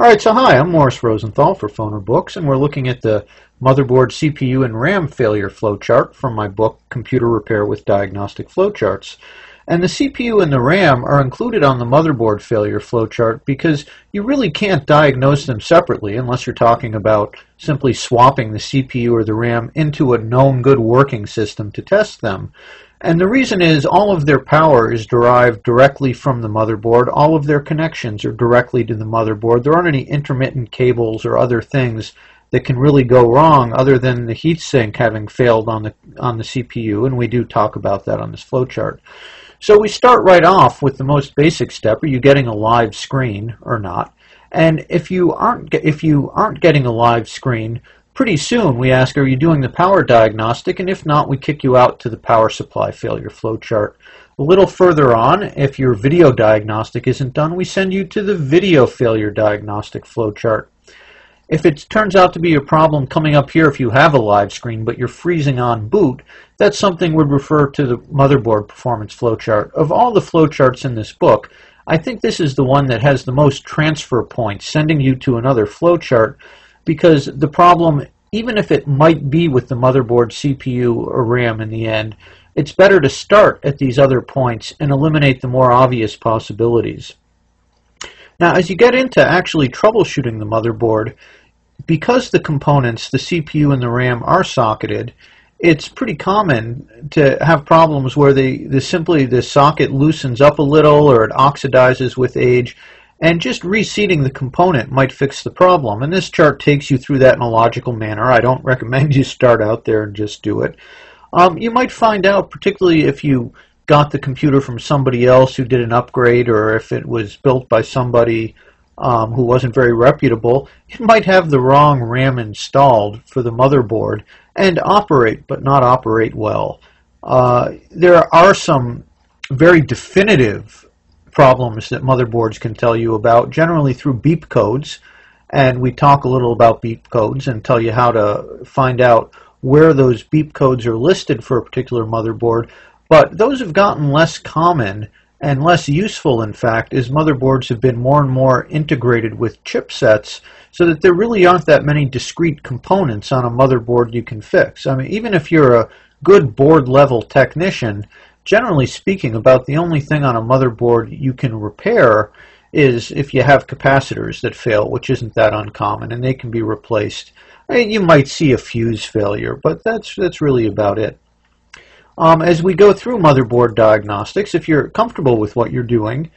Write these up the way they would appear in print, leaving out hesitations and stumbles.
Alright, so hi, I'm Morris Rosenthal for Phoner Books, and we're looking at the motherboard, CPU, and RAM failure flowchart from my book, Computer Repair with Diagnostic Flowcharts. And the CPU and the RAM are included on the motherboard failure flowchart because you really can't diagnose them separately unless you're talking about simply swapping the CPU or the RAM into a known good working system to test them. And the reason is all of their power is derived directly from the motherboard. All of their connections are directly to the motherboard. There aren't any intermittent cables or other things that can really go wrong other than the heatsink having failed on the CPU, and we do talk about that on this flowchart. So we start right off with the most basic step. Are you getting a live screen or not? And if you aren't getting a live screen, pretty soon we ask, are you doing the power diagnostic? And if not, we kick you out to the power supply failure flowchart. A little further on, if your video diagnostic isn't done, we send you to the video failure diagnostic flowchart. If it turns out to be a problem coming up here if you have a live screen but you're freezing on boot, that's something we'd refer to the motherboard performance flowchart. Of all the flowcharts in this book, I think this is the one that has the most transfer points, sending you to another flowchart, because the problem, even if it might be with the motherboard, CPU, or RAM in the end, it's better to start at these other points and eliminate the more obvious possibilities. Now, as you get into actually troubleshooting the motherboard, because the components, the CPU and the RAM, are socketed, it's pretty common to have problems where simply the socket loosens up a little or it oxidizes with age, and just reseating the component might fix the problem. And this chart takes you through that in a logical manner. I don't recommend you start out there and just do it. You might find out, particularly if you got the computer from somebody else who did an upgrade, or if it was built by somebody who wasn't very reputable, it might have the wrong RAM installed for the motherboard and operate, but not operate well. There are some very definitive problems that motherboards can tell you about, generally through beep codes, and we talk a little about beep codes and tell you how to find out where those beep codes are listed for a particular motherboard, but those have gotten less common and less useful, in fact, as motherboards have been more and more integrated with chipsets, so that there really aren't that many discrete components on a motherboard you can fix. I mean, even if you're a good board level technician, generally speaking, about the only thing on a motherboard you can repair is if you have capacitors that fail, which isn't that uncommon, and they can be replaced. I mean, you might see a fuse failure, but that's really about it. As we go through motherboard diagnostics, if you're comfortable with what you're doing,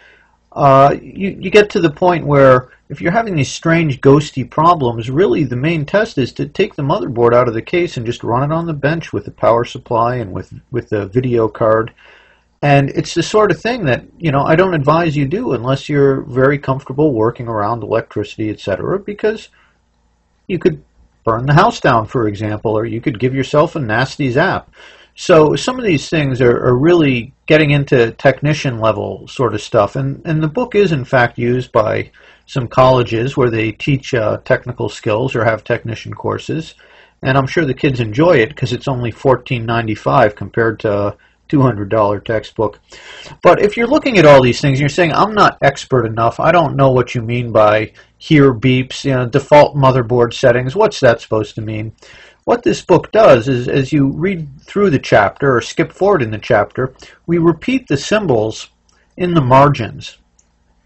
you get to the point where if you're having these strange ghosty problems, really the main test is to take the motherboard out of the case and just run it on the bench with the power supply and with the video card. And it's the sort of thing that, I don't advise you do unless you're very comfortable working around electricity, etc., because you could burn the house down, for example, or you could give yourself a nasty zap. So some of these things are really getting into technician level sort of stuff, and the book is in fact used by some colleges where they teach technical skills or have technician courses, and I'm sure the kids enjoy it because it's only $14.95 compared to a $200 textbook. But if you're looking at all these things and you're saying, I'm not expert enough, I don't know what you mean by hear beeps, default motherboard settings, what's that supposed to mean? What this book does is, as you read through the chapter or skip forward in the chapter, we repeat the symbols in the margins.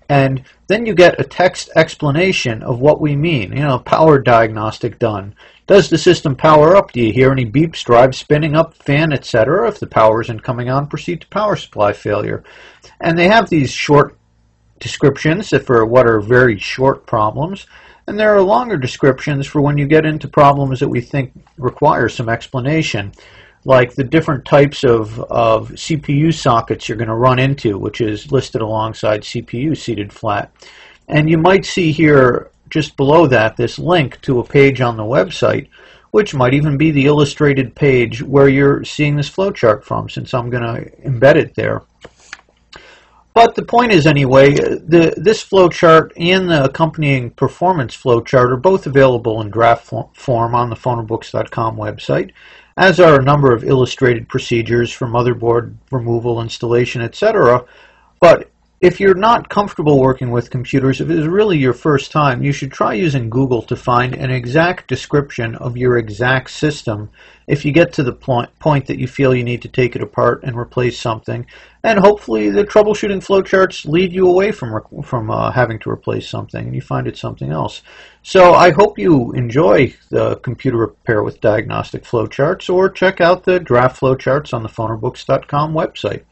And then you get a text explanation of what we mean. Power diagnostic done. Does the system power up? Do you hear any beeps, drive spinning up, fan, etc.? If the power isn't coming on, proceed to power supply failure. And they have these short descriptions for what are very short problems. And there are longer descriptions for when you get into problems that we think require some explanation, like the different types of CPU sockets you're going to run into, which is listed alongside CPU seated flat. And you might see here, just below that, this link to a page on the website, which might even be the illustrated page where you're seeing this flowchart from, since I'm going to embed it there. But the point is, anyway, this flowchart and the accompanying performance flowchart are both available in draft form on the phonerbooks.com website, as are a number of illustrated procedures for motherboard removal, installation, etc. But If you're not comfortable working with computers, if it is really your first time, you should try using Google to find an exact description of your exact system if you get to the point that you feel you need to take it apart and replace something. And hopefully the troubleshooting flowcharts lead you away from having to replace something and you find it something else. So I hope you enjoy the computer repair with diagnostic flowcharts, or check out the draft flowcharts on the phonerbooks.com website.